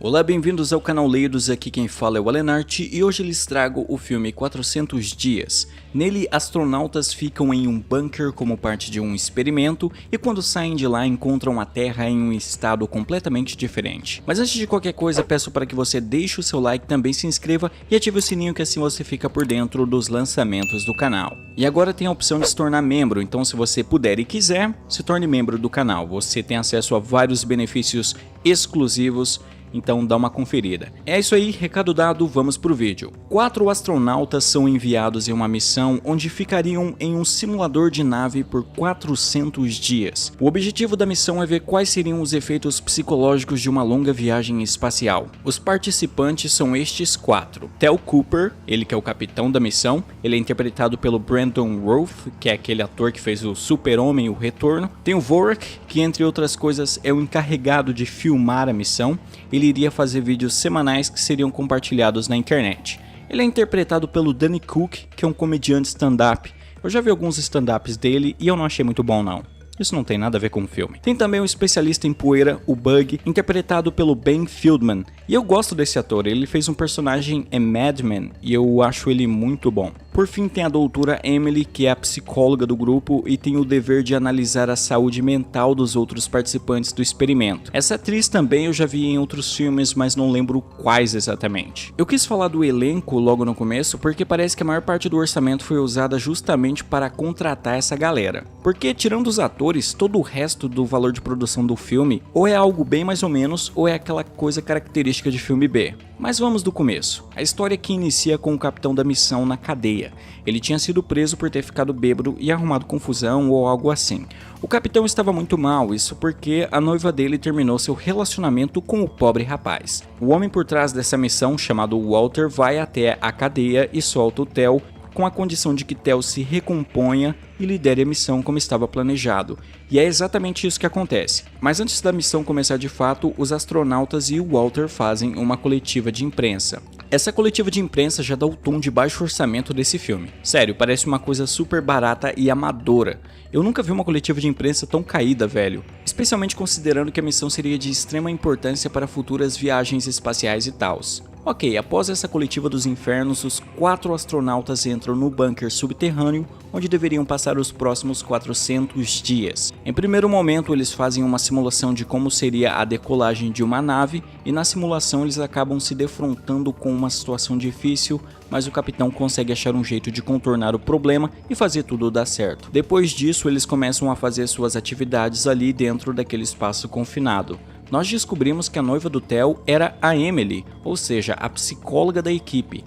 Olá, bem-vindos ao canal Leiros, aqui quem fala é o Alenart e hoje lhes trago o filme 400 Dias. Nele, astronautas ficam em um bunker como parte de um experimento e quando saem de lá encontram a Terra em um estado completamente diferente. Mas antes de qualquer coisa, peço para que você deixe o seu like, também se inscreva e ative o sininho que assim você fica por dentro dos lançamentos do canal. E agora tem a opção de se tornar membro, então se você puder e quiser, se torne membro do canal. Você tem acesso a vários benefícios exclusivos. Então dá uma conferida. É isso aí, recado dado, vamos pro vídeo. 4 astronautas são enviados em uma missão onde ficariam em um simulador de nave por 400 dias. O objetivo da missão é ver quais seriam os efeitos psicológicos de uma longa viagem espacial. Os participantes são estes 4. Tel Cooper, ele que é o capitão da missão, ele é interpretado pelo Brandon Routh, que é aquele ator que fez o Super-Homem, o Retorno. Tem o Vorak, que entre outras coisas é o encarregado de filmar a missão. Ele iria fazer vídeos semanais que seriam compartilhados na internet. Ele é interpretado pelo Danny Cook, que é um comediante stand-up. Eu já vi alguns stand-ups dele e eu não achei muito bom não. Isso não tem nada a ver com o filme. Tem também um especialista em poeira, o Bug, interpretado pelo Ben Fieldman. E eu gosto desse ator, ele fez um personagem em Mad Men e eu acho ele muito bom. Por fim tem a doutora Emily, que é a psicóloga do grupo e tem o dever de analisar a saúde mental dos outros participantes do experimento. Essa atriz também eu já vi em outros filmes, mas não lembro quais exatamente. Eu quis falar do elenco logo no começo porque parece que a maior parte do orçamento foi usada justamente para contratar essa galera. Porque tirando os atores, todo o resto do valor de produção do filme ou é algo bem mais ou menos ou é aquela coisa característica de filme B. Mas vamos do começo. A história que inicia com o capitão da missão na cadeia. Ele tinha sido preso por ter ficado bêbado e arrumado confusão ou algo assim. O capitão estava muito mal, isso porque a noiva dele terminou seu relacionamento com o pobre rapaz. O homem por trás dessa missão, chamado Walter, vai até a cadeia e solta o Tel, com a condição de que Tel se recomponha e lidere a missão como estava planejado. E é exatamente isso que acontece. Mas antes da missão começar de fato, os astronautas e o Walter fazem uma coletiva de imprensa. Essa coletiva de imprensa já dá o tom de baixo orçamento desse filme. Sério, parece uma coisa super barata e amadora. Eu nunca vi uma coletiva de imprensa tão caída, velho. Especialmente considerando que a missão seria de extrema importância para futuras viagens espaciais e tals. Ok, após essa coletiva dos infernos, os 4 astronautas entram no bunker subterrâneo, onde deveriam passar os próximos 400 dias. Em primeiro momento, eles fazem uma simulação de como seria a decolagem de uma nave, e na simulação eles acabam se defrontando com uma situação difícil, mas o capitão consegue achar um jeito de contornar o problema e fazer tudo dar certo. Depois disso, eles começam a fazer suas atividades ali dentro daquele espaço confinado. Nós descobrimos que a noiva do Tel era a Emily, ou seja, a psicóloga da equipe.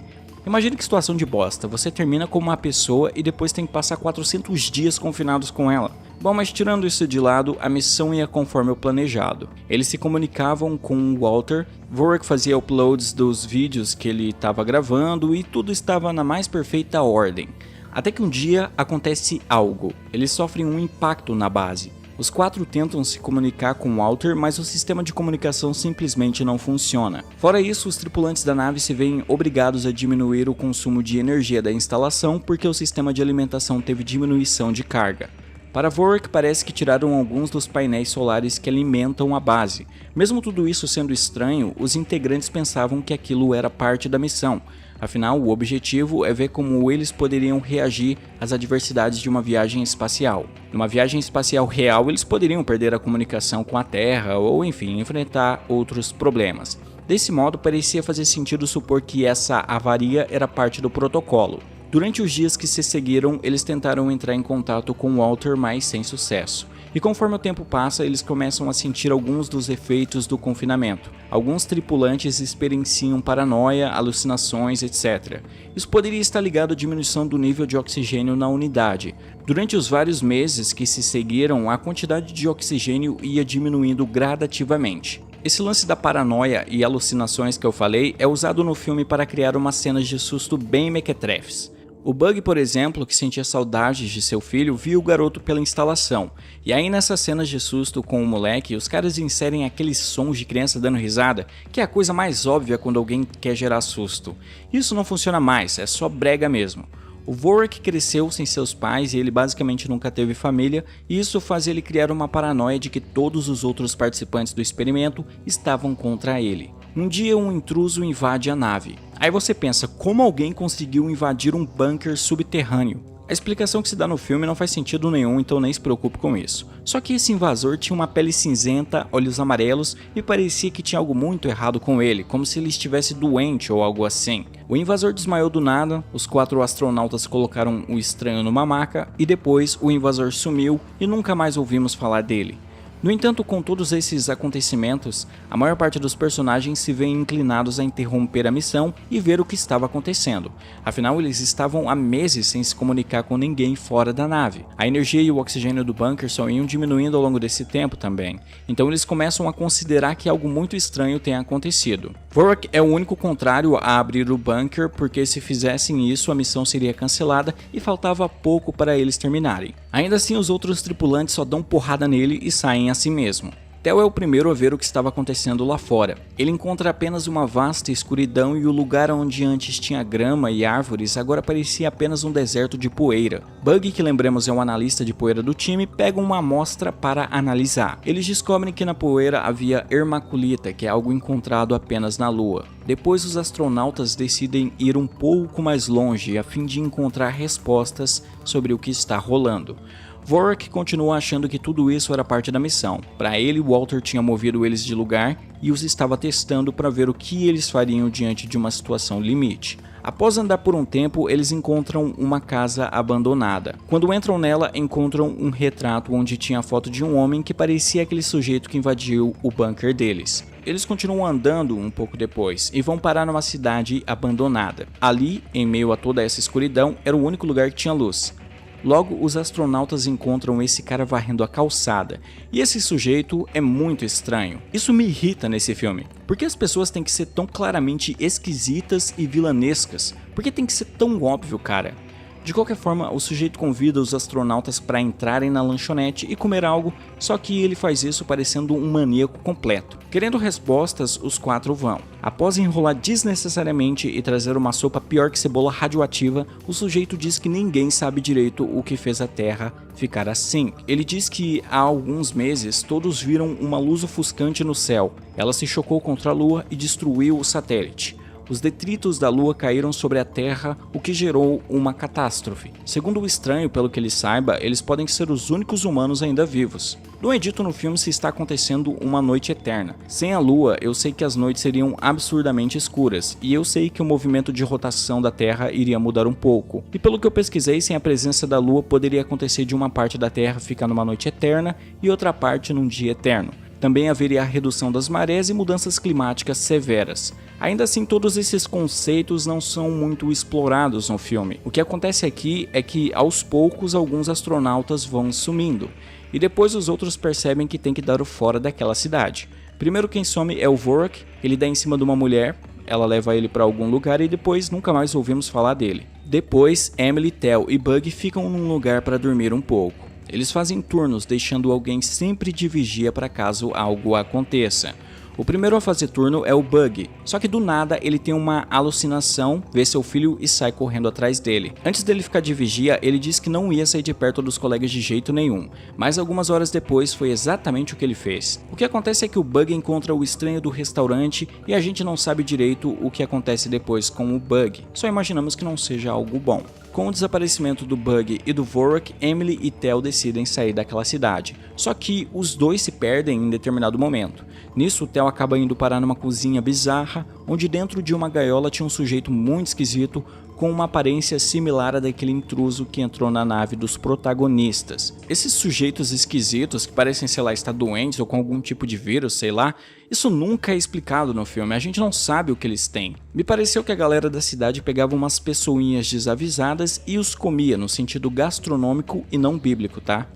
Imagine que situação de bosta, você termina com uma pessoa e depois tem que passar 400 dias confinados com ela. Bom, mas tirando isso de lado, a missão ia conforme o planejado. Eles se comunicavam com o Walter, Vorak fazia uploads dos vídeos que ele estava gravando e tudo estava na mais perfeita ordem. Até que um dia acontece algo, eles sofrem um impacto na base. Os 4 tentam se comunicar com Walter, mas o sistema de comunicação simplesmente não funciona. Fora isso, os tripulantes da nave se veem obrigados a diminuir o consumo de energia da instalação porque o sistema de alimentação teve diminuição de carga. Para Vorak, parece que tiraram alguns dos painéis solares que alimentam a base. Mesmo tudo isso sendo estranho, os integrantes pensavam que aquilo era parte da missão. Afinal, o objetivo é ver como eles poderiam reagir às adversidades de uma viagem espacial. Numa viagem espacial real, eles poderiam perder a comunicação com a Terra ou, enfim, enfrentar outros problemas. Desse modo, parecia fazer sentido supor que essa avaria era parte do protocolo. Durante os dias que se seguiram, eles tentaram entrar em contato com Walter, mas sem sucesso. E conforme o tempo passa, eles começam a sentir alguns dos efeitos do confinamento. Alguns tripulantes experienciam paranoia, alucinações, etc. Isso poderia estar ligado à diminuição do nível de oxigênio na unidade. Durante os vários meses que se seguiram, a quantidade de oxigênio ia diminuindo gradativamente. Esse lance da paranoia e alucinações que eu falei é usado no filme para criar umas cenas de susto bem mequetrefes. O Bug, por exemplo, que sentia saudades de seu filho, viu o garoto pela instalação. E aí nessas cenas de susto com o moleque, os caras inserem aqueles sons de criança dando risada, que é a coisa mais óbvia quando alguém quer gerar susto. Isso não funciona mais, é só brega mesmo. O Vorak cresceu sem seus pais e ele basicamente nunca teve família, e isso faz ele criar uma paranoia de que todos os outros participantes do experimento estavam contra ele. Um dia um intruso invade a nave. Aí você pensa, como alguém conseguiu invadir um bunker subterrâneo? A explicação que se dá no filme não faz sentido nenhum, então nem se preocupe com isso. Só que esse invasor tinha uma pele cinzenta, olhos amarelos e parecia que tinha algo muito errado com ele, como se ele estivesse doente ou algo assim. O invasor desmaiou do nada, os 4 astronautas colocaram o estranho numa maca e depois o invasor sumiu e nunca mais ouvimos falar dele. No entanto, com todos esses acontecimentos, a maior parte dos personagens se vê inclinados a interromper a missão e ver o que estava acontecendo. Afinal, eles estavam há meses sem se comunicar com ninguém fora da nave. A energia e o oxigênio do bunker só iam diminuindo ao longo desse tempo também. Então eles começam a considerar que algo muito estranho tenha acontecido. Vorak é o único contrário a abrir o bunker, porque se fizessem isso a missão seria cancelada e faltava pouco para eles terminarem. Ainda assim, os outros tripulantes só dão porrada nele e saem assim mesmo. Theo é o primeiro a ver o que estava acontecendo lá fora. Ele encontra apenas uma vasta escuridão e o lugar onde antes tinha grama e árvores agora parecia apenas um deserto de poeira. Bug, que lembremos é um analista de poeira do time, pega uma amostra para analisar. Eles descobrem que na poeira havia hermaculita, que é algo encontrado apenas na Lua. Depois os astronautas decidem ir um pouco mais longe a fim de encontrar respostas sobre o que está rolando. Vorak continua achando que tudo isso era parte da missão. Para ele, Walter tinha movido eles de lugar e os estava testando para ver o que eles fariam diante de uma situação limite. Após andar por um tempo, eles encontram uma casa abandonada. Quando entram nela, encontram um retrato onde tinha a foto de um homem que parecia aquele sujeito que invadiu o bunker deles. Eles continuam andando um pouco depois e vão parar numa cidade abandonada. Ali, em meio a toda essa escuridão, era o único lugar que tinha luz. Logo, os astronautas encontram esse cara varrendo a calçada, e esse sujeito é muito estranho. Isso me irrita nesse filme, porque as pessoas têm que ser tão claramente esquisitas e vilanescas, porque tem que ser tão óbvio, cara. De qualquer forma, o sujeito convida os astronautas para entrarem na lanchonete e comer algo, só que ele faz isso parecendo um maníaco completo. Querendo respostas, os 4 vão. Após enrolar desnecessariamente e trazer uma sopa pior que cebola radioativa, o sujeito diz que ninguém sabe direito o que fez a Terra ficar assim. Ele diz que há alguns meses todos viram uma luz ofuscante no céu. Ela se chocou contra a Lua e destruiu o satélite. Os detritos da Lua caíram sobre a Terra, o que gerou uma catástrofe. Segundo o estranho, pelo que ele saiba, eles podem ser os únicos humanos ainda vivos. Não é dito no filme se está acontecendo uma noite eterna. Sem a Lua, eu sei que as noites seriam absurdamente escuras, e eu sei que o movimento de rotação da Terra iria mudar um pouco. E pelo que eu pesquisei, sem a presença da Lua, poderia acontecer de uma parte da Terra ficar numa noite eterna e outra parte num dia eterno. Também haveria a redução das marés e mudanças climáticas severas. Ainda assim, todos esses conceitos não são muito explorados no filme. O que acontece aqui é que, aos poucos, alguns astronautas vão sumindo, e depois os outros percebem que tem que dar o fora daquela cidade. Primeiro quem some é o Vorak, ele dá em cima de uma mulher, ela leva ele para algum lugar e depois nunca mais ouvimos falar dele. Depois, Emily, Theo e Bug ficam num lugar para dormir um pouco. Eles fazem turnos, deixando alguém sempre de vigia para caso algo aconteça. O primeiro a fazer turno é o Bug, só que do nada ele tem uma alucinação, vê seu filho e sai correndo atrás dele. Antes dele ficar de vigia, ele diz que não ia sair de perto dos colegas de jeito nenhum, mas algumas horas depois foi exatamente o que ele fez. O que acontece é que o Bug encontra o estranho do restaurante e a gente não sabe direito o que acontece depois com o Bug, só imaginamos que não seja algo bom. Com o desaparecimento do Bug e do Vorak, Emily e Theo decidem sair daquela cidade, só que os dois se perdem em determinado momento. Nisso, Theo acaba indo parar numa cozinha bizarra, onde dentro de uma gaiola tinha um sujeito muito esquisito, com uma aparência similar à daquele intruso que entrou na nave dos protagonistas. Esses sujeitos esquisitos, que parecem, sei lá, estar doentes ou com algum tipo de vírus, sei lá, isso nunca é explicado no filme, a gente não sabe o que eles têm. Me pareceu que a galera da cidade pegava umas pessoinhas desavisadas e os comia, no sentido gastronômico e não bíblico, tá?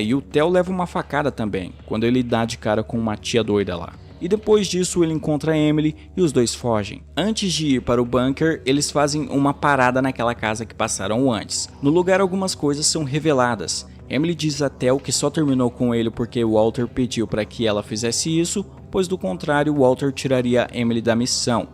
E o Theo leva uma facada também, quando ele dá de cara com uma tia doida lá. E depois disso ele encontra Emily e os dois fogem. Antes de ir para o bunker, eles fazem uma parada naquela casa que passaram antes. No lugar algumas coisas são reveladas. Emily diz a Theo que só terminou com ele porque Walter pediu para que ela fizesse isso, pois do contrário Walter tiraria Emily da missão.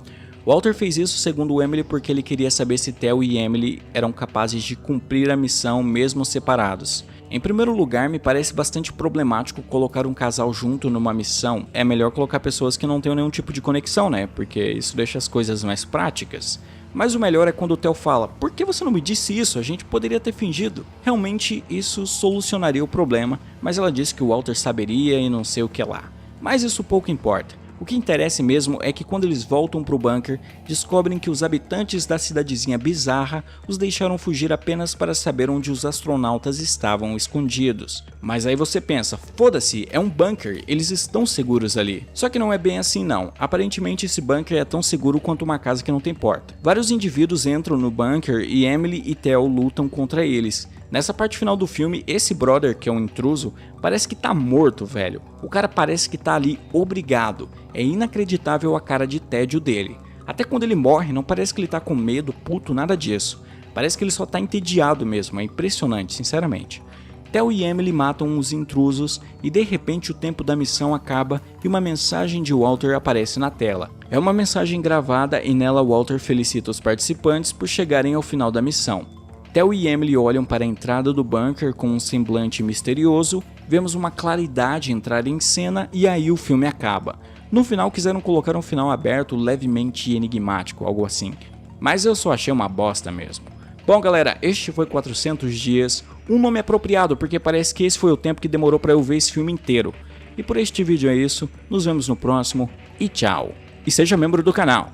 Walter fez isso segundo Emily porque ele queria saber se Theo e Emily eram capazes de cumprir a missão mesmo separados. Em primeiro lugar, me parece bastante problemático colocar um casal junto numa missão. É melhor colocar pessoas que não tenham nenhum tipo de conexão, né? Porque isso deixa as coisas mais práticas. Mas o melhor é quando o Theo fala: por que você não me disse isso? A gente poderia ter fingido. Realmente isso solucionaria o problema, mas ela disse que o Walter saberia e não sei o que lá. Mas isso pouco importa. O que interessa mesmo é que quando eles voltam pro bunker, descobrem que os habitantes da cidadezinha bizarra os deixaram fugir apenas para saber onde os astronautas estavam escondidos. Mas aí você pensa, foda-se, é um bunker, eles estão seguros ali. Só que não é bem assim não, aparentemente esse bunker é tão seguro quanto uma casa que não tem porta. Vários indivíduos entram no bunker e Emily e Theo lutam contra eles. Nessa parte final do filme, esse brother, que é um intruso, parece que tá morto, velho. O cara parece que tá ali obrigado. É inacreditável a cara de tédio dele. Até quando ele morre, não parece que ele tá com medo, puto, nada disso. Parece que ele só tá entediado mesmo, é impressionante, sinceramente. Theo e Emily matam os intrusos e de repente o tempo da missão acaba e uma mensagem de Walter aparece na tela. É uma mensagem gravada e nela Walter felicita os participantes por chegarem ao final da missão. Theo e Emily olham para a entrada do bunker com um semblante misterioso, vemos uma claridade entrar em cena e aí o filme acaba. No final quiseram colocar um final aberto levemente enigmático, algo assim. Mas eu só achei uma bosta mesmo. Bom galera, este foi 400 dias, um nome apropriado porque parece que esse foi o tempo que demorou para eu ver esse filme inteiro. E por este vídeo é isso, nos vemos no próximo e tchau. E seja membro do canal.